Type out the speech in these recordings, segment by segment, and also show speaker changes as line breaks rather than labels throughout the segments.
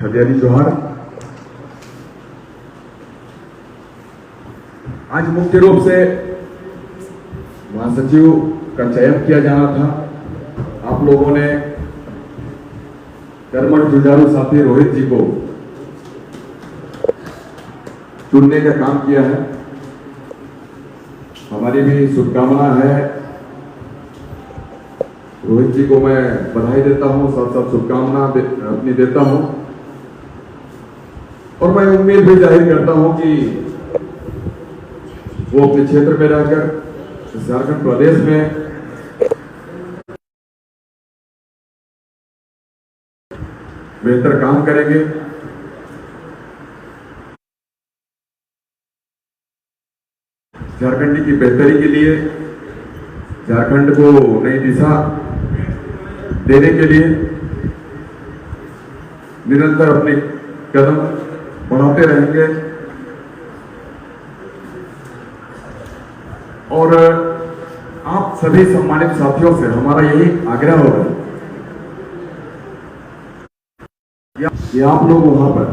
हरियाली जोहार। आज मुख्य रूप से महासचिव का चयन किया जाना था। आप लोगों ने कर्मठ जुझारू साथी रोहित जी को चुनने का काम किया है। हमारी भी शुभकामना है। रोहित जी को मैं बधाई देता हूं, साथ साथ शुभकामना अपनी देता हूं और मैं उम्मीद भी जाहिर करता हूं कि वो अपने क्षेत्र में रहकर झारखंड प्रदेश में बेहतर काम करेंगे। झारखंड की बेहतरी के लिए, झारखंड को नई दिशा देने के लिए निरंतर अपने कदम बढ़ाते रहेंगे और आप सभी सम्मानित साथियों से हमारा यही आग्रह होगा कि आप लोग वहां पर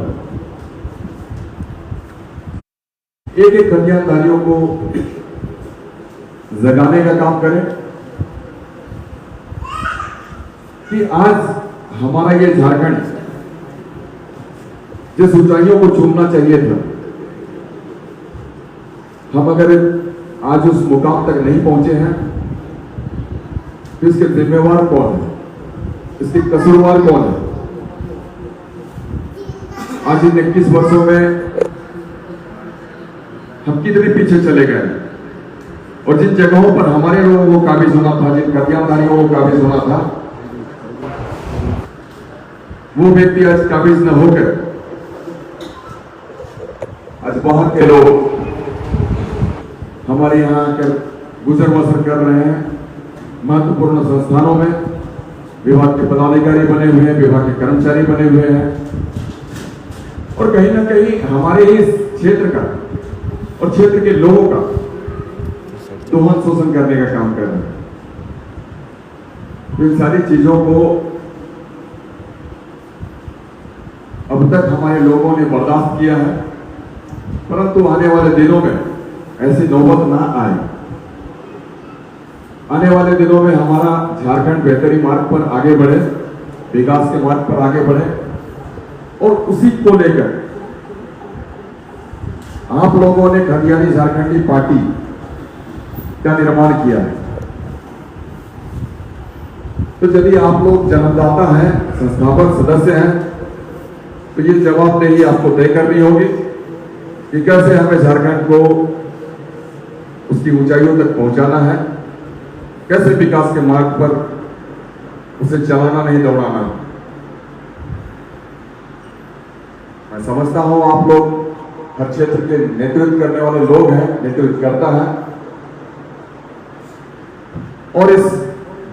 एक एक कन्याधारियों को जगाने का काम करें कि आज हमारा ये झारखंड जिस ऊंचाइयों को चूमना चाहिए था, हम अगर आज उस मुकाम तक नहीं पहुंचे हैं तो इसके जिम्मेवार कौन है, इसके कसूरवार कौन है? आज इन 21 वर्षों में हम कितने पीछे चले गए और जिन जगहों पर हमारे लोगों को काबिज होना था, जिन कन्याधारियों को काबिज होना था, वो व्यक्ति आज काबिज न होकर आज बाहर के लोग हमारे यहाँ आकर गुजर बसर कर रहे हैं। महत्वपूर्ण संस्थानों में विभाग के पदाधिकारी बने हुए हैं, विभाग के कर्मचारी बने हुए हैं और कहीं ना कहीं हमारे इस क्षेत्र का और क्षेत्र के लोगों का दोहन शोषण करने का काम कर रहे हैं। तो इन सारी चीजों को अब तक हमारे लोगों ने बर्दाश्त किया है, परंतु आने वाले दिनों में ऐसी नौबत ना आए। आने वाले दिनों में हमारा झारखंड बेहतरी मार्ग पर आगे बढ़े, विकास के मार्ग पर आगे बढ़े और उसी को लेकर आप लोगों ने खदियानी झारखंडी पार्टी का निर्माण किया है। तो यदि आप लोग जन्मदाता हैं, संस्थापक सदस्य हैं, तो ये जवाबदेही आपको तय करनी होगी कि कैसे हमें झारखंड को उसकी ऊंचाइयों तक पहुंचाना है, कैसे विकास के मार्ग पर उसे चलाना नहीं दौड़ाना। मैं समझता हूं आप लोग हर क्षेत्र के नेतृत्व करने वाले लोग हैं, नेतृत्व करता है और इस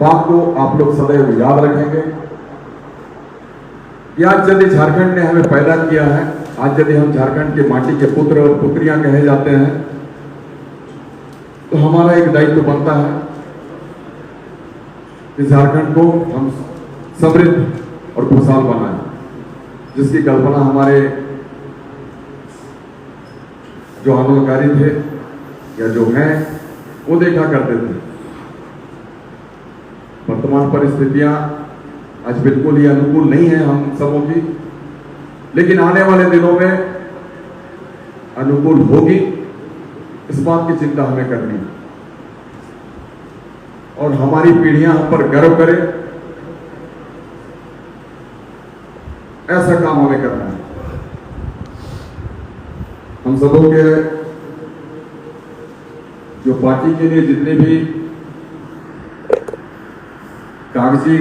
बात को आप लोग सदैव याद रखेंगे कि आज यदि झारखंड ने हमें पैदा किया है, आज यदि हम झारखंड के माटी के पुत्र और पुत्रियां कहे जाते हैं, तो हमारा एक दायित्व बनता है कि झारखंड को हम समृद्ध और खुशहाल बनाएं, जिसकी कल्पना हमारे जो आंदोलनकारी थे या जो हैं वो देखा करते थे। वर्तमान परिस्थितियां आज बिल्कुल ही अनुकूल नहीं है हम सबों की, लेकिन आने वाले दिनों में अनुकूल होगी, इस बात की चिंता हमें करनी है और हमारी पीढ़ियां हम पर गर्व करें, ऐसा काम हमें करना है। हम सबों के जो पार्टी के लिए जितने भी कागजी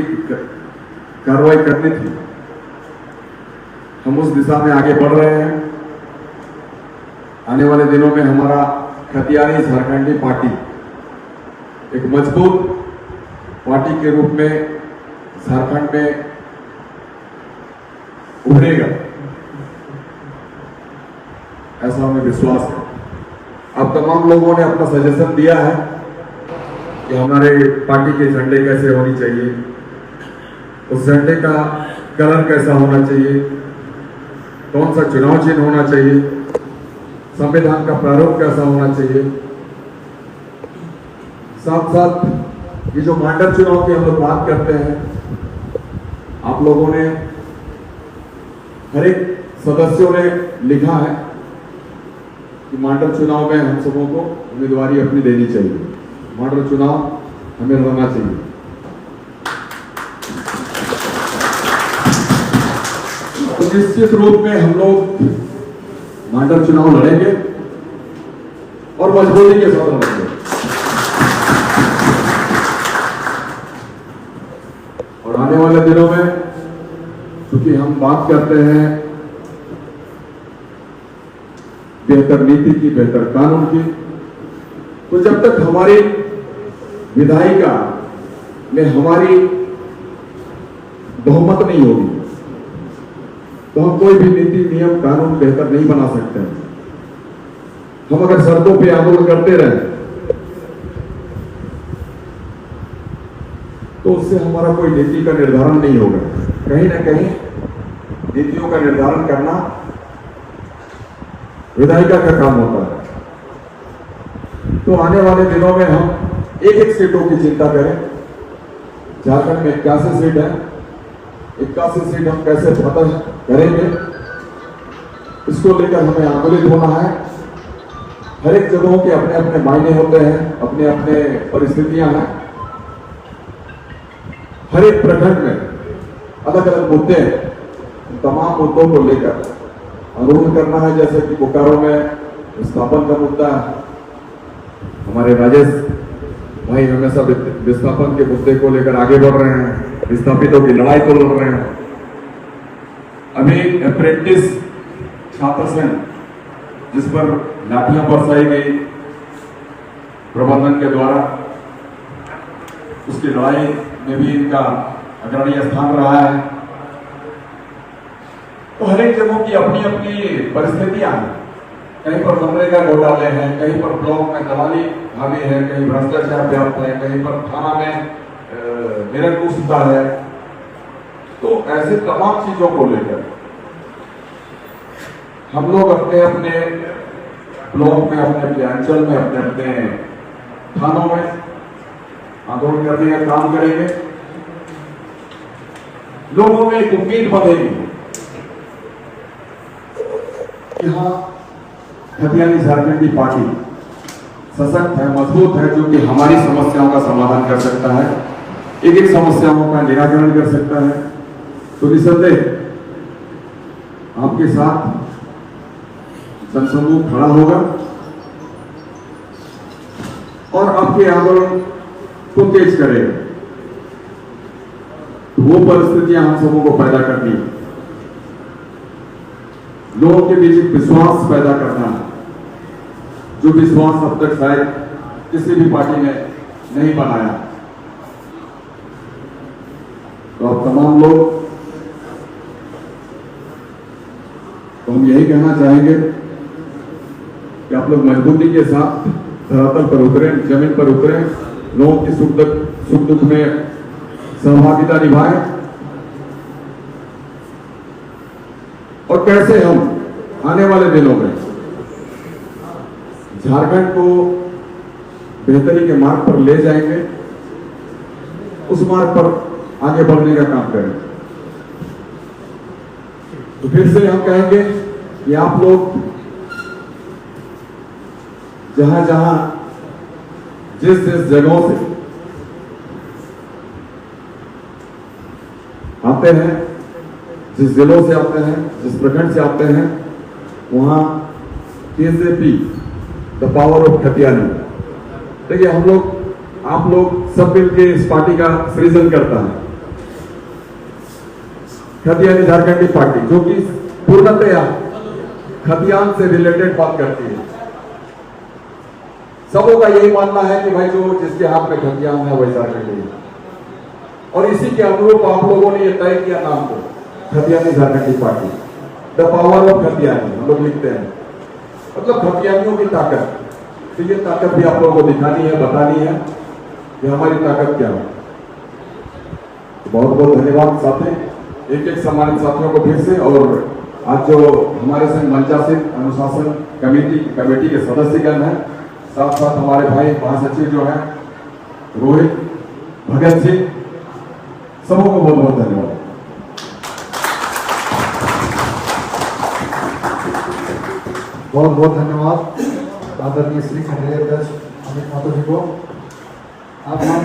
कार्रवाई करनी थी, हम उस दिशा में आगे बढ़ रहे हैं। आने वाले दिनों में हमारा खदियानी झारखंडी पार्टी एक मजबूत पार्टी के रूप में झारखंड में उभरेगा, ऐसा हमें विश्वास है। अब तमाम लोगों ने अपना सजेशन दिया है कि हमारे पार्टी के झंडे कैसे होनी चाहिए, उस झंडे का कलर कैसा होना चाहिए, कौन सा चुनाव चिन्ह होना चाहिए, संविधान का प्रारूप कैसा होना चाहिए, साथ साथ ये जो मंडल चुनाव की हम लोग बात करते हैं, आप लोगों ने, हर एक सदस्यों ने लिखा है कि मंडल चुनाव में हम सबों को उम्मीदवारी अपनी देनी चाहिए, मंडल चुनाव हमें लड़ना चाहिए। तो निश्चित रूप में हम लोग मंडल चुनाव लड़ेंगे और मजबूती के साथ लड़ेंगे। और आने वाले दिनों में क्योंकि हम बात करते हैं बेहतर नीति की, बेहतर कानून की, तो जब तक हमारी विधायिका में हमारी बहुमत नहीं होगी तो हम कोई भी नीति, नियम, कानून बेहतर नहीं बना सकते हैं। हम अगर शर्तों पे आंदोलन करते रहे तो उससे हमारा कोई नीति का निर्धारण नहीं होगा। कहीं ना कहीं नीतियों का निर्धारण करना विधायिका का काम होता है। तो आने वाले दिनों में हम एक एक सीटों की चिंता करें। झारखंड में 81 सीट है, 81 सीट हम कैसे फतह करेंगे, इसको लेकर हमें आंदोलित होना है। हर एक जगहों के अपने अपने मायने होते हैं, अपने अपने परिस्थितियां हैं। हर एक प्रखंड में अलग अलग मुद्दे, तमाम मुद्दों को लेकर आंदोलन करना है। जैसे कि बोकारो में विस्थापन का मुद्दा है, हमारे राजेश भाई हमेशा विस्थापन के मुद्दे को लेकर आगे बढ़ रहे हैं, विस्थापितों की लड़ाई को लड़ रहे हैं। अभी अप्रेंटिस छात्र संघ जिस पर लाठियां बरसाई गई प्रबंधन के द्वारा, उसकी लड़ाई में भी इनका अग्रणी स्थान रहा है। तो हर एक जगहों की अपनी अपनी परिस्थितियां हैं। कहीं पर मनरेगा घोटाले हैं, कहीं पर ब्लॉक में दलाली हावी है, कहीं भ्रष्टाचार व्याप्त है, कहीं पर थाना में निरंकुशता है। तो ऐसे तमाम चीजों को लेकर हम लोग अपने अपने ब्लॉक में, अपने अपने अंचल में, अपने अपने थानों में आंदोलन करने का काम करेंगे। लोगों में एक उम्मीद बनेगी कि हाँ, खतियानी झारखंडी पार्टी सशक्त है, मजबूत है, जो कि हमारी समस्याओं का समाधान कर सकता है, एक एक समस्याओं का निराकरण कर सकता है। तो निसंदेह आपके साथ जनसमूह खड़ा होगा और आपके आंदोलन को तेज करेगा। तो वो परिस्थितियां हम सबों को पैदा करनी है, लोगों के बीच एक विश्वास पैदा करना है, जो विश्वास अब तक शायद किसी भी पार्टी ने नहीं बनाया। तो आप तमाम लोग, तो हम यही कहना चाहेंगे कि आप लोग मजबूती के साथ धरातल पर उतरें, जमीन पर उतरें, लोगों की सुख दुख में सहभागिता निभाएं और कैसे हम आने वाले दिनों में झारखंड को बेहतरी के मार्ग पर ले जाएंगे, उस मार्ग पर आगे बढ़ने का काम करें। तो फिर से हम कहेंगे कि आप लोग जहां जहां जिस जिस जगहों से आते हैं, जिस जिलों से आते हैं, जिस प्रखंड से आते हैं, वहां केजेपी द पावर ऑफ खतियानी, देखिए हम लोग, आप लोग सब मिलकर इस पार्टी का सृजन करता है। खतियानी झारखंडी पार्टी जो कि पूर्णतया खतियान से रिलेटेड बात करती है। सबों का यही मानना है कि भाई जो जिसके हाथ में खतियान है वही झारखंडी है, और इसी के अनुरूप आप लोगों ने ये तय किया नाम को खतियानी झारखंडी पार्टी, द पावर ऑफ खतियानी हम लोग लिखते हैं, मतलब खतियानियों की ताकत। तो ये ताकत भी आप लोगों को दिखानी है, बतानी है कि हमारी ताकत क्या है। तो बहुत बहुत धन्यवाद साथी, एक एक सम्मानित साथियों को फिर से, और आज जो हमारे संग मंचासीन अनुशासन कमेटी के सदस्यगण हैं, साथ साथ हमारे भाई महासचिव जो हैं रोहित, भगत सिंह, सबों को बहुत बहुत धन्यवाद।
बहुत बहुत धन्यवाद आदरणीय श्री खंडेरिया अध्यक्ष अमित माथुर जी को। अब हम